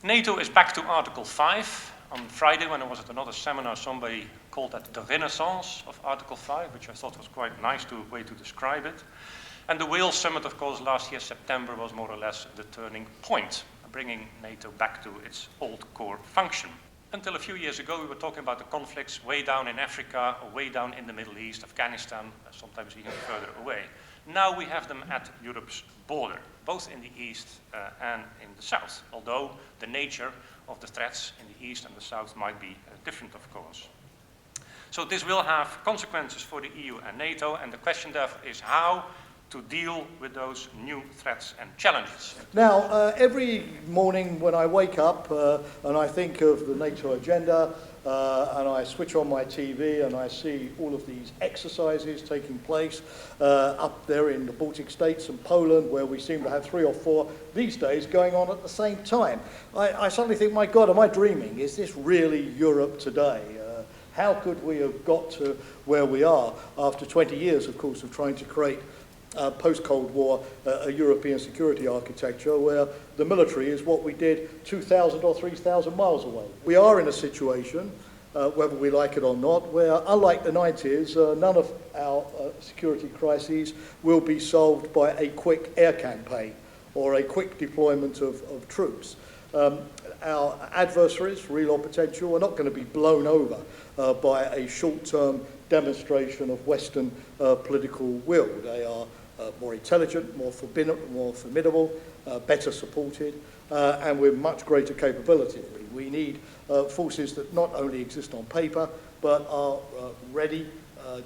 NATO is back to Article 5. On Friday, when I was at another seminar, somebody called that the renaissance of Article 5, which I thought was quite a nice way to describe it. And the Wales Summit, of course, last year, September, was more or less the turning point, bringing NATO back to its old core function. Until a few years ago, we were talking about the conflicts way down in Africa, or way down in the Middle East, Afghanistan, sometimes even further away. Now we have them at Europe's border, both in the east and in the south, although the nature of the threats in the east and the south might be different, of course. So this will have consequences for the EU and NATO, and the question therefore is how to deal with those new threats and challenges. Now, every morning when I wake up and I think of the NATO agenda, and I switch on my TV and I see all of these exercises taking place up there in the Baltic states and Poland, where we seem to have 3 or 4 these days going on at the same time. I suddenly think, my God, am I dreaming? Is this really Europe today? How could we have got to where we are after 20 years, of course, of trying to create post-Cold War a European security architecture where the military is what we did 2,000 or 3,000 miles away. We are in a situation, whether we like it or not, where unlike the 90s, none of our security crises will be solved by a quick air campaign or a quick deployment of troops. Our adversaries, real or potential, are not going to be blown over by a short-term demonstration of Western political will. They are more intelligent, more formidable, better supported, and with much greater capability. We need forces that not only exist on paper, but are ready,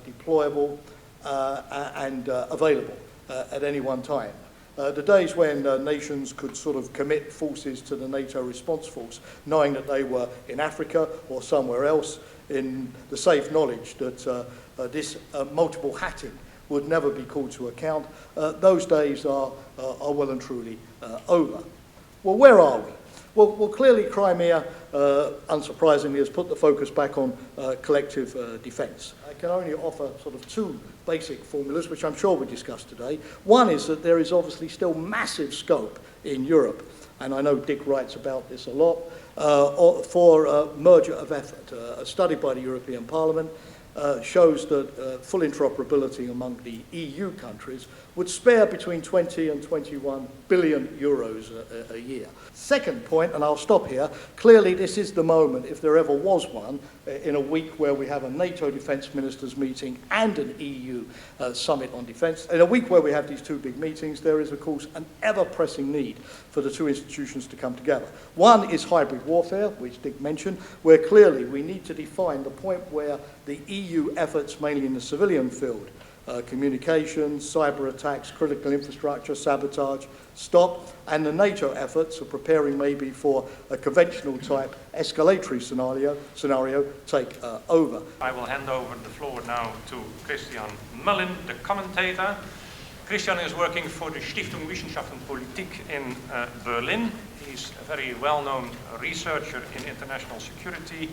deployable, and available at any one time. The days when nations could sort of commit forces to the NATO response force, knowing that they were in Africa or somewhere else, in the safe knowledge that this multiple hatting would never be called to account, those days are well and truly over. Well, where are we? Well, clearly Crimea, unsurprisingly, has put the focus back on collective defence. I can only offer sort of 2 basic formulas, which I'm sure we discussed today. One is that there is obviously still massive scope in Europe, and I know Dick writes about this a lot, for merger of effort. A study by the European Parliament shows that full interoperability among the EU countries would spare between 20 and 21 billion euros a year. Second point, and I'll stop here, clearly this is the moment, if there ever was one, in a week where we have a NATO defence ministers meeting and an EU summit on defence. In a week where we have these 2 big meetings, there is of course an ever-pressing need for the 2 institutions to come together. One is hybrid warfare, which Dick mentioned, where clearly we need to define the point where the EU efforts, mainly in the civilian field, communications, cyber attacks, critical infrastructure, sabotage, stop, and the NATO efforts are preparing maybe for a conventional type escalatory scenario take over. I will hand over the floor now to Christian Mullin, the commentator. Christian is working for the Stiftung Wissenschaft und Politik in Berlin. He's a very well-known researcher in international security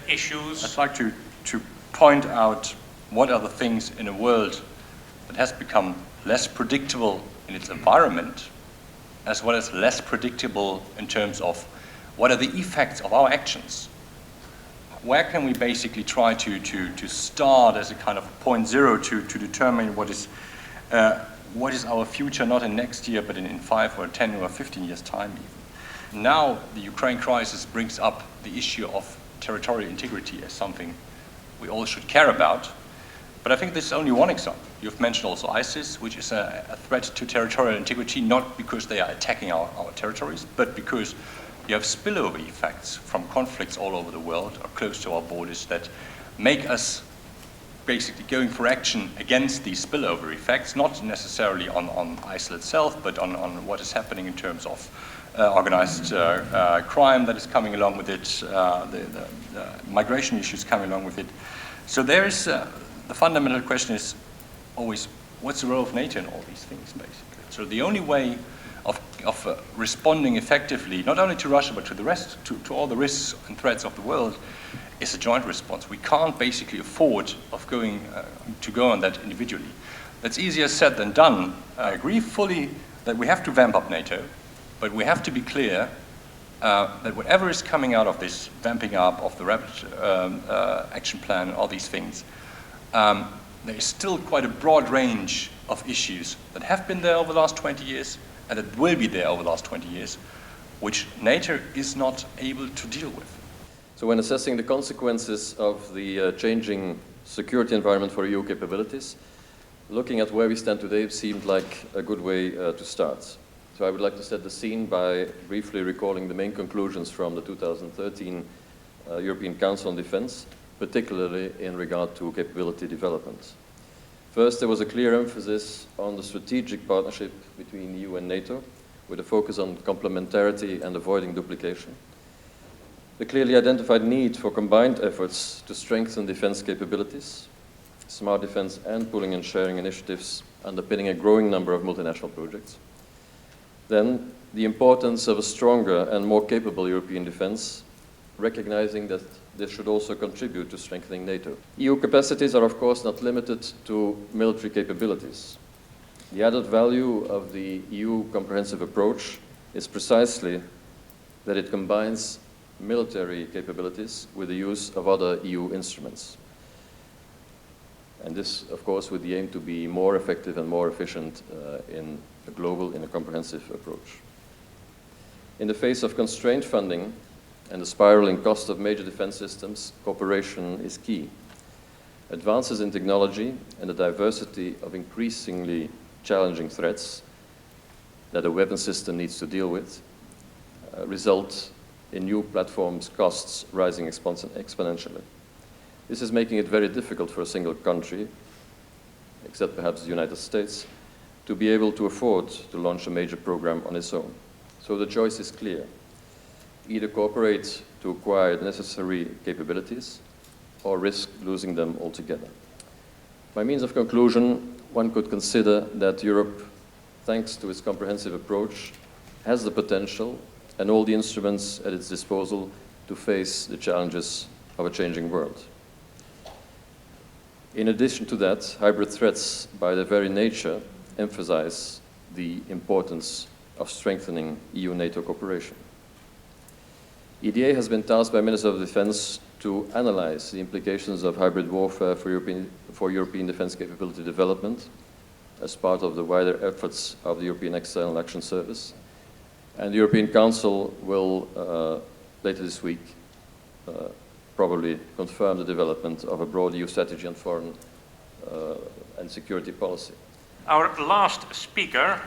issues. I'd like to point out what are the things in a world that has become less predictable in its environment, as well as less predictable in terms of what are the effects of our actions. Where can we basically try to start as a kind of point zero to determine what is our future, not in next year, but in 5 or 10 or 15 years' time even. Now the Ukraine crisis brings up the issue of territorial integrity as something we all should care about. But I think this is only one example. You've mentioned also ISIS, which is a threat to territorial integrity, not because they are attacking our territories, but because you have spillover effects from conflicts all over the world or close to our borders that make us basically going for action against these spillover effects, not necessarily on ISIL itself, but on what is happening in terms of organized crime that is coming along with it, the migration issues coming along with it. So there is the fundamental question is always, what's the role of NATO in all these things, basically? So the only way of responding effectively, not only to Russia, but to the rest, to all the risks and threats of the world, is a joint response. We can't basically afford to go on that individually. That's easier said than done. I agree fully that we have to vamp up NATO, but we have to be clear that whatever is coming out of this vamping up of the rapid action plan and all these things, there is still quite a broad range of issues that have been there over the last 20 years and that will be there over the last 20 years, which NATO is not able to deal with. So when assessing the consequences of the changing security environment for EU capabilities, looking at where we stand today seemed like a good way to start. So I would like to set the scene by briefly recalling the main conclusions from the 2013 European Council on Defence, particularly in regard to capability development. First, there was a clear emphasis on the strategic partnership between EU and NATO, with a focus on complementarity and avoiding duplication. The clearly identified need for combined efforts to strengthen defence capabilities, smart defence and pooling and sharing initiatives underpinning a growing number of multinational projects. Then, the importance of a stronger and more capable European defence, recognizing that this should also contribute to strengthening NATO. EU capacities are of course not limited to military capabilities. The added value of the EU comprehensive approach is precisely that it combines military capabilities with the use of other EU instruments. And this, of course, with the aim to be more effective and more efficient in a comprehensive approach. In the face of constrained funding and the spiraling cost of major defense systems, cooperation is key. Advances in technology and the diversity of increasingly challenging threats that a weapon system needs to deal with result in new platforms' costs rising exponentially. This is making it very difficult for a single country, except perhaps the United States, to be able to afford to launch a major program on its own. So the choice is clear. Either cooperate to acquire the necessary capabilities or risk losing them altogether. By means of conclusion, one could consider that Europe, thanks to its comprehensive approach, has the potential and all the instruments at its disposal to face the challenges of a changing world. In addition to that, hybrid threats, by their very nature, emphasize the importance of strengthening EU-NATO cooperation. EDA has been tasked by Ministers of Defense to analyze the implications of hybrid warfare for European defense capability development as part of the wider efforts of the European External Action Service. And the European Council will, later this week, probably confirm the development of a broad EU strategy on foreign and security policy. Our last speaker,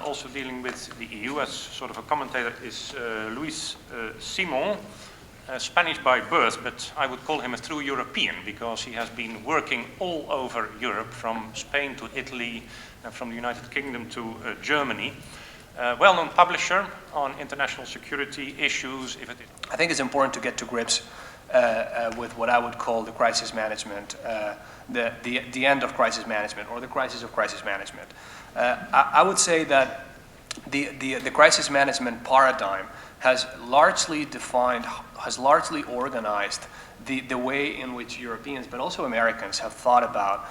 also dealing with the EU as sort of a commentator, is Luis Simon, Spanish by birth, but I would call him a true European because he has been working all over Europe, from Spain to Italy, and from the United Kingdom to Germany. Well-known publisher on international security issues. I think it's important to get to grips with what I would call the crisis management, the end of crisis management, or the crisis of crisis management. I would say that the crisis management paradigm has largely defined, has largely organized the way in which Europeans, but also Americans, have thought about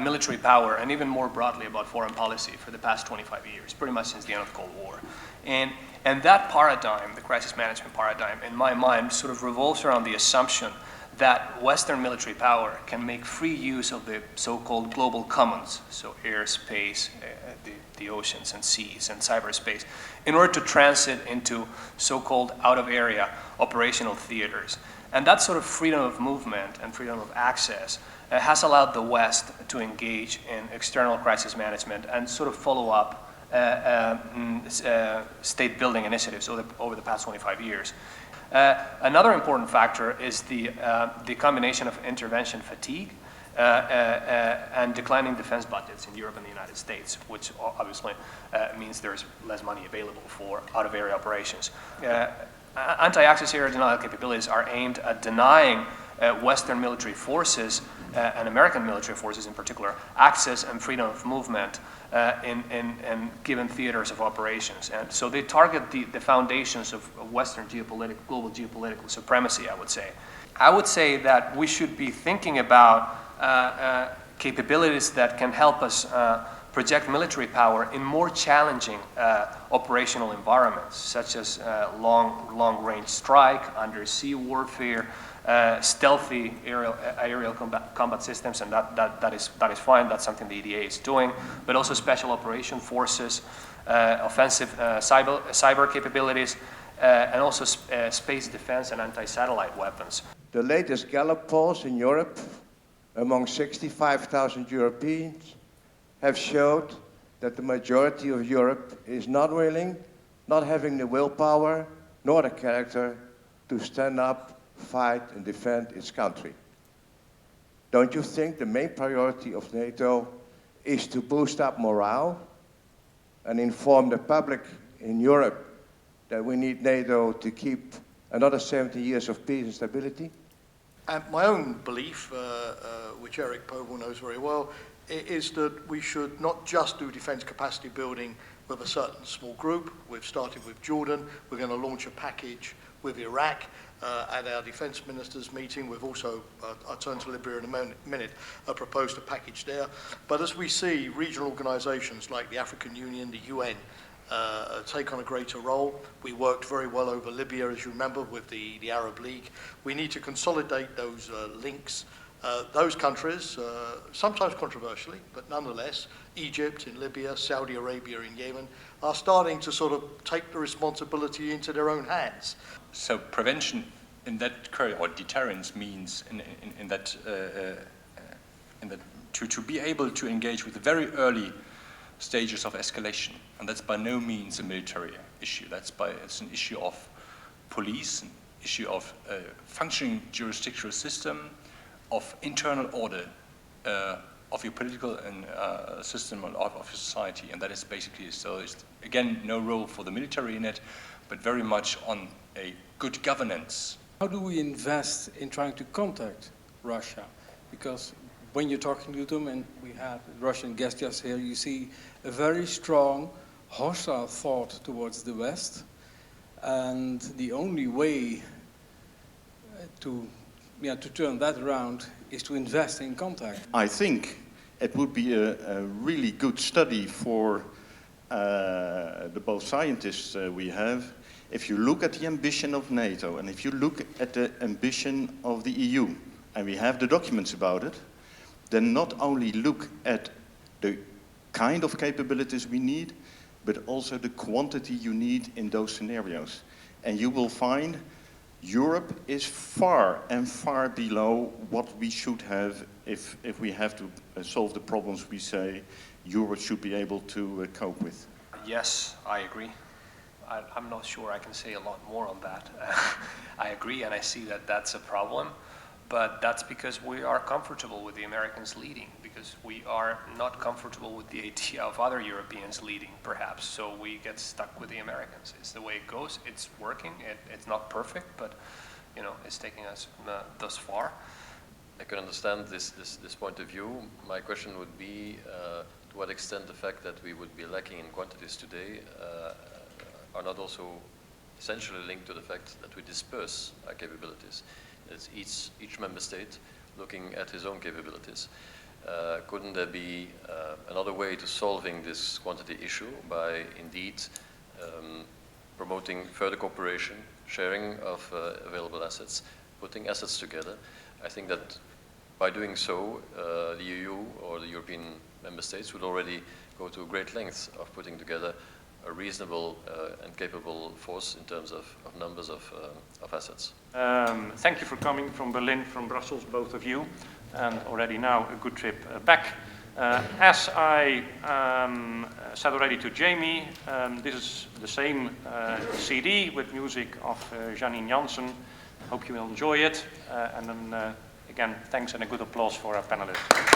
military power, and even more broadly about foreign policy for the past 25 years, pretty much since the end of the Cold War. And that paradigm, the crisis management paradigm, in my mind, sort of revolves around the assumption that Western military power can make free use of the so-called global commons, so air, space, the oceans and seas and cyberspace, in order to transit into so-called out-of-area operational theaters. And that sort of freedom of movement and freedom of access has allowed the West to engage in external crisis management and sort of follow up state building initiatives over the past 25 years. Another important factor is the combination of intervention fatigue and declining defense budgets in Europe and the United States, which obviously means there's less money available for out-of-area operations. Anti-access area denial capabilities are aimed at denying Western military forces and American military forces in particular access and freedom of movement in given theaters of operations. And so they target the foundations of Western global geopolitical supremacy, I would say. I would say that we should be thinking about capabilities that can help us project military power in more challenging operational environments, such as long-range strike, undersea warfare, stealthy aerial combat systems, and that is fine. That's something the EDA is doing. But also special operation forces, offensive cyber capabilities, and also space defense and anti-satellite weapons. The latest Gallup polls in Europe, among 65,000 Europeans, have showed that the majority of Europe is not willing, not having the willpower, nor the character to stand up, fight and defend its country. Don't you think the main priority of NATO is to boost up morale and inform the public in Europe that we need NATO to keep another 70 years of peace and stability? And my own belief, which Eric Povell knows very well, is that we should not just do defence capacity building with a certain small group. We've started with Jordan. We're going to launch a package with Iraq at our defence ministers meeting. We've also, I'll turn to Libya in a minute, proposed a package there. But as we see regional organisations like the African Union, the UN, take on a greater role. We worked very well over Libya, as you remember, with the Arab League. We need to consolidate those links. Those countries, sometimes controversially, but nonetheless, Egypt in Libya, Saudi Arabia in Yemen, are starting to sort of take the responsibility into their own hands. So prevention in that or deterrence means in that to be able to engage with the very early stages of escalation, and that's by no means a military issue. It's an issue of police, an issue of functioning jurisdictional system, of internal order of your political and system of your society, and that is basically so. It's, again, no role for the military in it, but very much on a good governance. How do we invest in trying to contact Russia? Because when you're talking to them, and we had a Russian guest just here, you see a very strong hostile thought towards the West, and the only way to turn that around is to invest in contact. I think it would be a really good study for the both scientists we have. If you look at the ambition of NATO and if you look at the ambition of the EU, and we have the documents about it, then not only look at the kind of capabilities we need, but also the quantity you need in those scenarios. And you will find Europe is far and far below what we should have if we have to solve the problems we say Europe should be able to cope with. Yes, I agree. I'm not sure I can say a lot more on that. I agree, and I see that that's a problem, but that's because we are comfortable with the Americans leading, because we are not comfortable with the idea of other Europeans leading, perhaps, so we get stuck with the Americans. It's the way it goes. It's working. It's not perfect, but you know, it's taking us thus far. I can understand this point of view. My question would be, to what extent the fact that we would be lacking in quantities today are not also essentially linked to the fact that we disperse our capabilities. It's each member state looking at his own capabilities. Couldn't there be another way to solving this quantity issue by indeed promoting further cooperation, sharing of available assets, putting assets together? I think that by doing so, the EU or the European member states would already go to great lengths of putting together a reasonable and capable force in terms of numbers of assets. Thank you for coming from Berlin, from Brussels, both of you, and already now a good trip back. As I said already to Jamie, this is the same CD with music of Janine Jansen. Hope you will enjoy it. And then again, thanks and a good applause for our panelists.